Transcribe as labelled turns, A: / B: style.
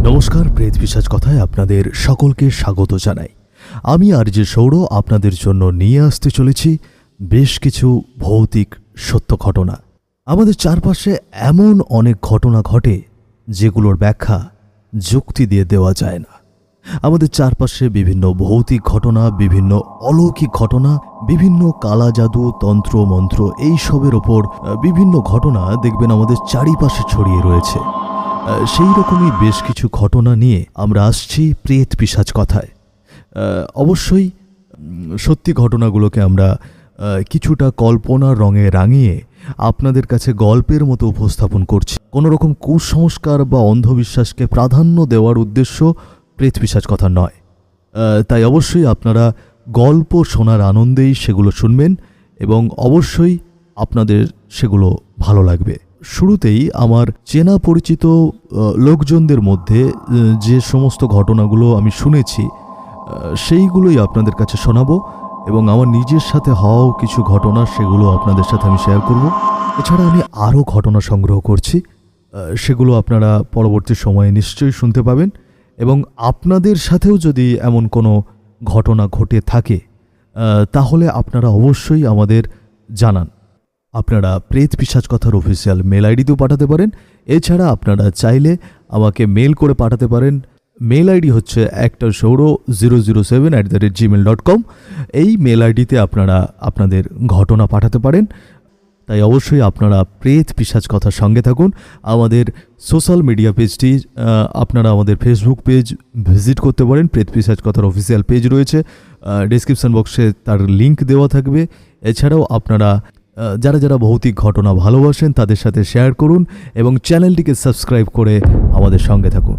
A: নমস্কার, প্রেত পিশাচ কথায় আপনাদের সকলকে স্বাগত জানাই। আমি আরজে সৌর আপনাদের জন্য নিয়ে আসতে চলেছি বেশ কিছু ভৌতিক সত্য ঘটনা। আমাদের চারপাশে এমন অনেক ঘটনা ঘটে যেগুলোর ব্যাখ্যা যুক্তি দিয়ে দেওয়া যায় না। আমাদের চারপাশে বিভিন্ন ভৌতিক ঘটনা, বিভিন্ন অলৌকিক ঘটনা, বিভিন্ন কালা জাদু, তন্ত্র মন্ত্র এইসবের ওপর বিভিন্ন ঘটনা দেখবেন আমাদের চারিপাশে ছড়িয়ে রয়েছে। সেই রকমই বেশ কিছু ঘটনা নিয়ে আমরা আসছি প্রেত পিশাচ কথায়। অবশ্যই সত্যি ঘটনাগুলোকে আমরা কিছুটা কল্পনার রঙে রাঙিয়ে আপনাদের কাছে গল্পের মতো উপস্থাপন করছি। কোনো রকম কুসংস্কার বা অন্ধবিশ্বাসকে প্রাধান্য দেওয়ার উদ্দেশ্য প্রেত পিশাচ কথা নয়। তাই অবশ্যই আপনারা গল্প শোনার আনন্দেই সেগুলো শুনবেন এবং অবশ্যই আপনাদের সেগুলো ভালো লাগবে। শুরুতেই আমার চেনা পরিচিত লোকজনদের মধ্যে যে সমস্ত ঘটনাগুলো আমি শুনেছি সেইগুলোই আপনাদের কাছে শোনাবো এবং আমার নিজের সাথে হওয়াও কিছু ঘটনা সেগুলো আপনাদের সাথে আমি শেয়ার করব। এছাড়া আমি আরও ঘটনা সংগ্রহ করছি, সেগুলো আপনারা পরবর্তী সময়ে নিশ্চয়ই শুনতে পাবেন। এবং আপনাদের সাথেও যদি এমন কোনো ঘটনা ঘটে থাকে তাহলে আপনারা অবশ্যই আমাদের জানান। আপনারা প্রেত পিশাচ কথার অফিসিয়াল মেল আইডিতেও পাঠাতে পারেন। এছাড়া আপনারা চাইলে আমাকে মেল করে পাঠাতে পারেন। মেল আইডি হচ্ছে actorsouro007@gmail.com। এই মেল আইডিতে আপনারা আপনাদের ঘটনা পাঠাতে পারেন। তাই অবশ্যই আপনারা প্রেত পিশাচ কথার সঙ্গে থাকুন। আমাদের সোশ্যাল মিডিয়া পেজটি আপনারা আমাদের ফেসবুক পেজ ভিজিট করতে পারেন। প্রেত পিশাচ কথার অফিসিয়াল পেজ রয়েছে, ডেসক্রিপশন বক্সে তার লিঙ্ক দেওয়া থাকবে। এছাড়াও আপনারা যারা যারা ভৌতিক ঘটনা ভালোবাসেন তাদের সাথে শেয়ার করুন এবং চ্যানেলটিকে সাবস্ক্রাইব করে আমাদের সঙ্গে থাকুন।